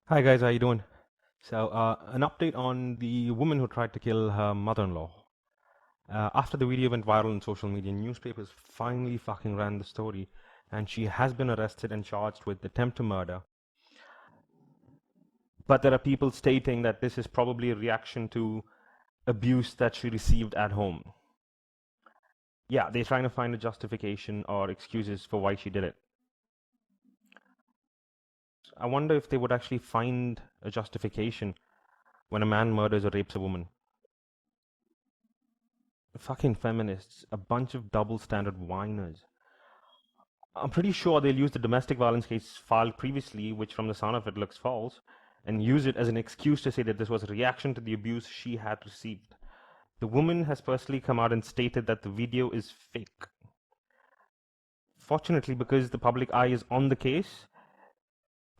Hi guys, how you doing? An update on the woman who tried to kill her mother-in-law. After the video went viral on social media, newspapers finally fucking ran the story, and she has been arrested and charged with attempt to murder. But there are people stating that this is probably a reaction to abuse that she received at home. Yeah, they're trying to find a justification or excuses for why she did it. I wonder if they would actually find a justification when a man murders or rapes a woman. Fucking feminists, a bunch of double standard whiners. I'm pretty sure they'll use the domestic violence case filed previously, which from the sound of it looks false, and use it as an excuse to say that this was a reaction to the abuse she had received. The woman has personally come out and stated that the video is fake. Fortunately, because the public eye is on the case,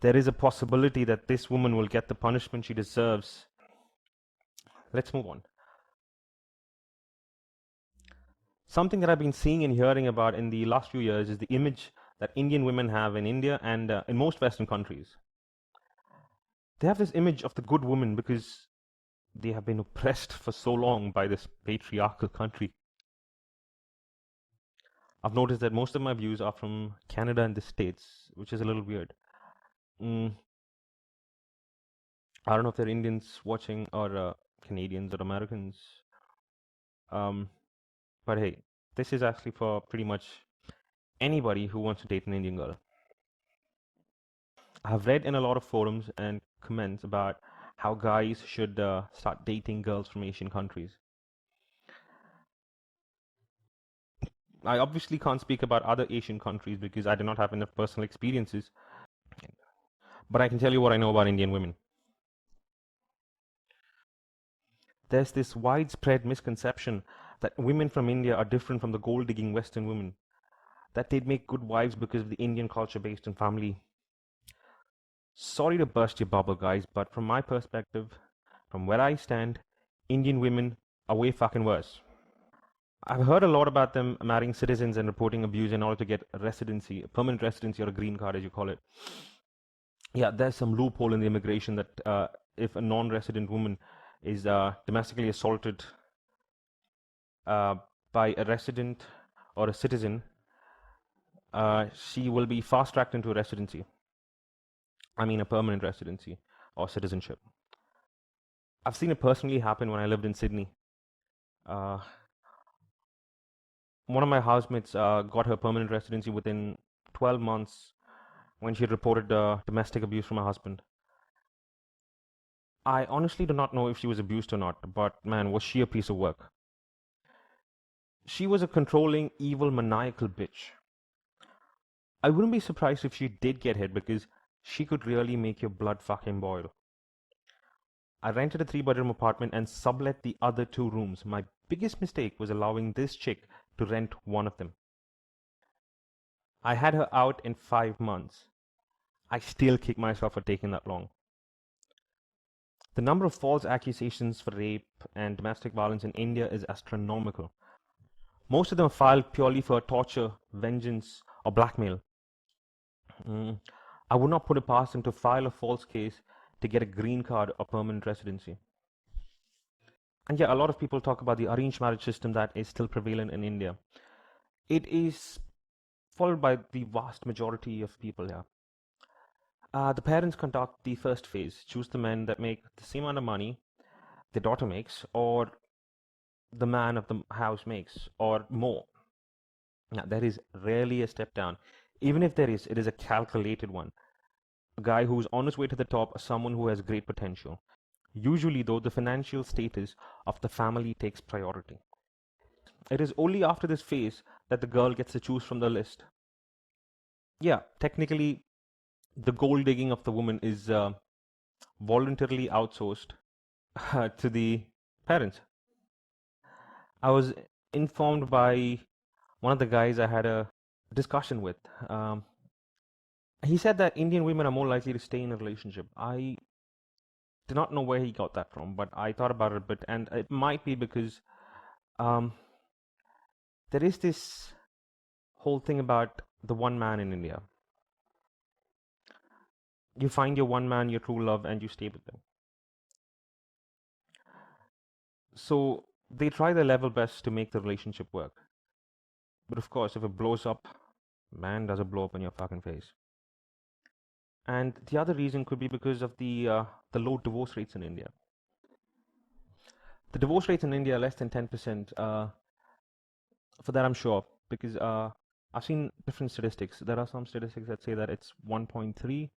there is a possibility that this woman will get the punishment she deserves. Let's move on. Something that I've been seeing and hearing about in the last few years is the image that Indian women have in India and in most Western countries. They have this image of the good woman because they have been oppressed for so long by this patriarchal country. I've noticed that most of my views are from Canada and the States, which is a little weird. Mm, I don't know if they're Indians watching or Canadians or Americans. Um, but hey, this is actually for pretty much anybody who wants to date an Indian girl. I've read in a lot of forums and comments about how guys should start dating girls from Asian countries. I obviously can't speak about other Asian countries because I do not have enough personal experiences, but I can tell you what I know about Indian women. There's this widespread misconception that women from India are different from the gold digging Western women, that they'd make good wives because of the Indian culture based on family. Sorry to burst your bubble, guys, but from my perspective, from where I stand, Indian women are way fucking worse. I've heard a lot about them marrying citizens and reporting abuse in order to get a residency, a permanent residency, or a green card, as you call it. Yeah, there's some loophole in the immigration that if a non-resident woman is domestically assaulted uh, by a resident or a citizen, she will be fast-tracked into a residency. I mean, a permanent residency or citizenship. I've seen it personally happen when I lived in Sydney. Uh, one of my housemates got her permanent residency within 12 months when she reported domestic abuse from her husband. I honestly do not know if she was abused or not, but man, was she a piece of work. She was a controlling, evil, maniacal bitch. I wouldn't be surprised if she did get hit because she could really make your blood fucking boil. I rented a 3 bedroom apartment and sublet the other 2 rooms. My biggest mistake was allowing this chick to rent one of them. I had her out in 5 months. I still kick myself for taking that long. The number of false accusations for rape and domestic violence in India is astronomical. Most of them are filed purely for torture, vengeance, or blackmail. Mm. I would not put it past them to file a false case to get a green card or permanent residency. And yeah, a lot of people talk about the arranged marriage system that is still prevalent in India. It is followed by the vast majority of people here. The parents conduct the first phase, choose the men that make the same amount of money the daughter makes, or the man of the house makes, or more. Now, there is rarely a step down. Even if there is, it is a calculated one. A guy who's on his way to the top, or someone who has great potential. Usually, though, the financial status of the family takes priority. It is only after this phase that the girl gets to choose from the list. Yeah, technically, the gold digging of the woman is voluntarily outsourced to the parents. I was informed by one of the guys I had a discussion with. He said that Indian women are more likely to stay in a relationship. I do not know where he got that from, but I thought about it a bit, and it might be because um, there is this whole thing about the one man in India. You find your one man, your true love, and you stay with them. So they try their level best to make the relationship work. But of course, if it blows up, man, does it blow up in your fucking face. And the other reason could be because of the low divorce rates in India. The divorce rates in India are less than 10%. For that, I'm sure, because I've seen different statistics. There are some statistics that say that it's 1.3.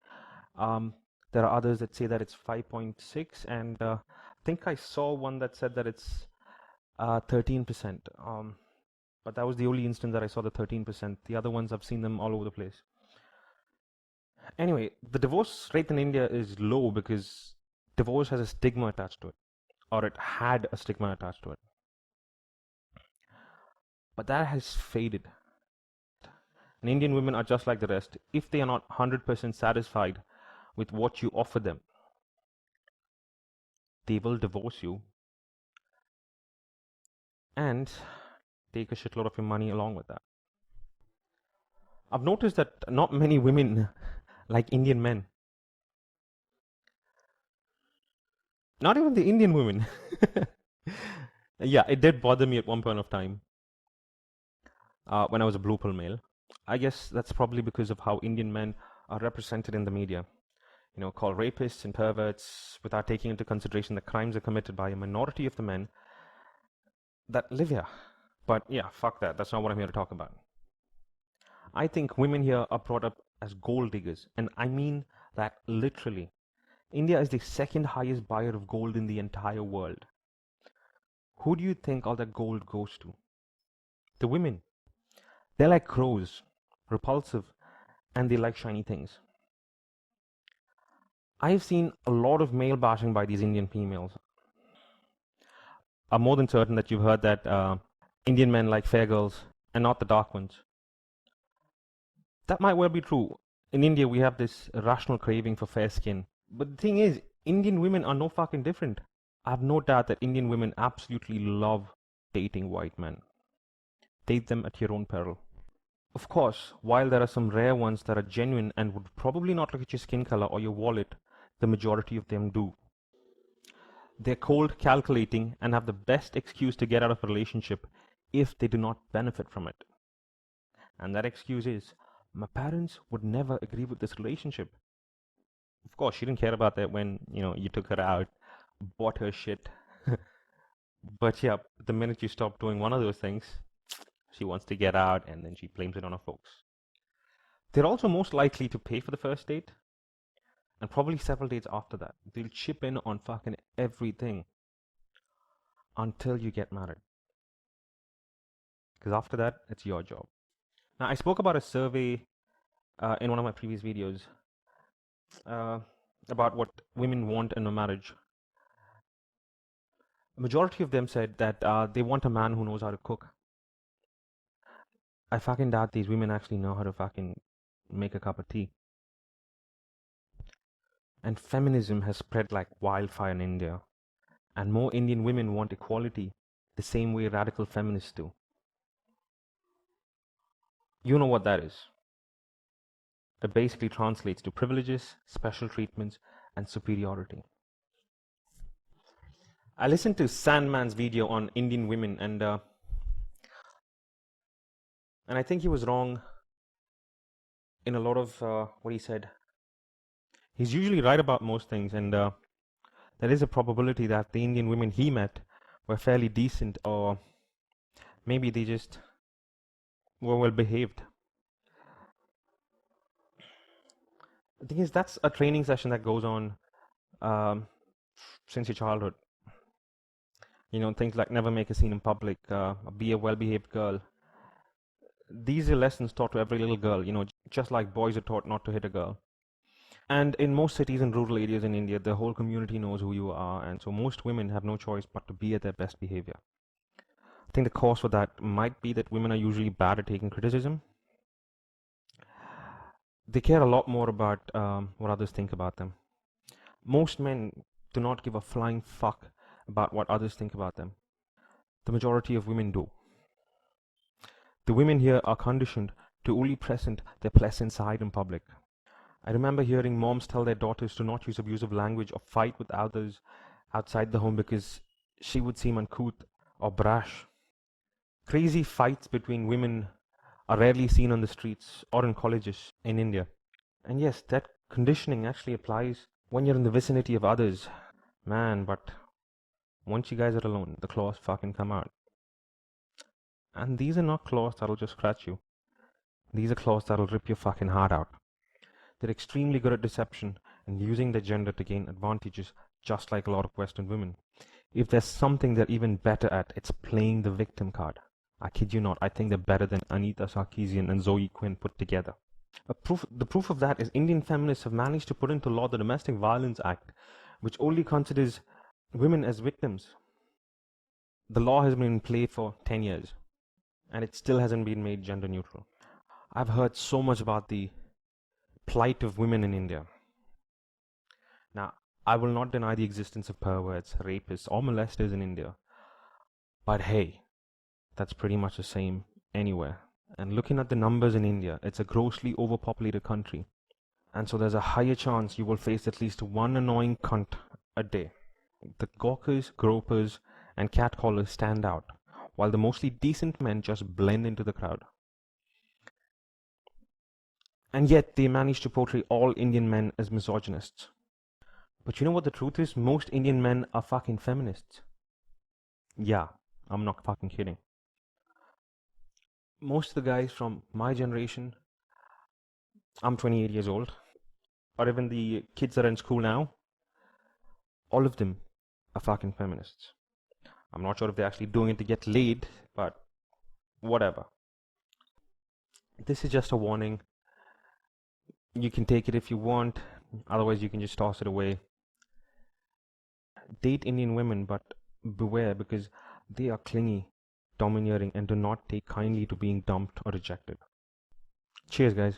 There are others that say that it's 5.6, and I think I saw one that said that it's 13%. But that was the only instance that I saw the 13%. The other ones, I've seen them all over the place. Anyway, the divorce rate in India is low because divorce has a stigma attached to it, or it had a stigma attached to it. But that has faded. And Indian women are just like the rest. If they are not 100% satisfied with what you offer them, they will divorce you and take a shitload of your money along with that. I've noticed that not many women like Indian men. Not even the Indian women. Yeah, it did bother me at one point of time when I was a blue pill male. I guess that's probably because of how Indian men are represented in the media. You know, called rapists and perverts without taking into consideration the crimes are committed by a minority of the men that live here. But yeah, fuck that. That's not what I'm here to talk about. I think women here are brought up as gold diggers, and I mean that literally. India is the second highest buyer of gold in the entire world. Who do you think all that gold goes to? The women. They're like crows, repulsive, and they like shiny things. I've seen a lot of male bashing by these Indian females. I'm more than certain that you've heard that Indian men like fair girls and not the dark ones. That might well be true. In India, we have this irrational craving for fair skin. But the thing is, Indian women are no fucking different. I have no doubt that Indian women absolutely love dating white men. Date them at your own peril. Of course, while there are some rare ones that are genuine and would probably not look at your skin color or your wallet, the majority of them do. They're cold, calculating, and have the best excuse to get out of a relationship if they do not benefit from it. And that excuse is, my parents would never agree with this relationship. Of course, she didn't care about that when, you took her out, bought her shit. But yeah, the minute you stop doing one of those things, she wants to get out and then she blames it on her folks. They're also most likely to pay for the first date and probably several dates after that. They'll chip in on fucking everything until you get married. Because after that, it's your job. Now, I spoke about a survey in one of my previous videos about what women want in a marriage. A majority of them said that they want a man who knows how to cook. I fucking doubt these women actually know how to fucking make a cup of tea. And feminism has spread like wildfire in India. And more Indian women want equality the same way radical feminists do. You know what that is. That basically translates to privileges, special treatments, and superiority. I listened to Sandman's video on Indian women, and I think he was wrong in a lot of what he said. He's usually right about most things, and there is a probability that the Indian women he met were fairly decent, or maybe they just were well behaved. The thing is, that's a training session that goes on since your childhood. Things like never make a scene in public, be a well-behaved girl. These are lessons taught to every little girl, just like boys are taught not to hit a girl. And in most cities and rural areas in India, the whole community knows who you are, and so most women have no choice but to be at their best behavior. I think the cause for that might be that women are usually bad at taking criticism. They care a lot more about what others think about them. Most men do not give a flying fuck about what others think about them. The majority of women do. The women here are conditioned to only present their pleasant side in public. I remember hearing moms tell their daughters to not use abusive language or fight with others outside the home because she would seem uncouth or brash. Crazy fights between women are rarely seen on the streets or in colleges in India. And yes, that conditioning actually applies when you're in the vicinity of others. Man, but once you guys are alone, the claws fucking come out. And these are not claws that'll just scratch you. These are claws that'll rip your fucking heart out. They're extremely good at deception and using their gender to gain advantages, just like a lot of Western women. If there's something they're even better at, it's playing the victim card. I kid you not, I think they're better than Anita Sarkeesian and Zoe Quinn put together. The proof of that is Indian feminists have managed to put into law the Domestic Violence Act, which only considers women as victims. The law has been in play for 10 years, and it still hasn't been made gender neutral. I've heard so much about the plight of women in India. Now, I will not deny the existence of perverts, rapists, or molesters in India, but hey, that's pretty much the same anywhere. And looking at the numbers in India, it's a grossly overpopulated country. And so there's a higher chance you will face at least one annoying cunt a day. The gawkers, gropers, and catcallers stand out, while the mostly decent men just blend into the crowd. And yet they manage to portray all Indian men as misogynists. But you know what the truth is? Most Indian men are fucking feminists. Yeah, I'm not fucking kidding. Most of the guys from my generation, I'm 28 years old, or even the kids that are in school now, all of them are fucking feminists. I'm not sure if they're actually doing it to get laid, but whatever. This is just a warning. You can take it if you want, otherwise you can just toss it away. Date Indian women, but beware because they are clingy, domineering, and do not take kindly to being dumped or rejected. Cheers, guys.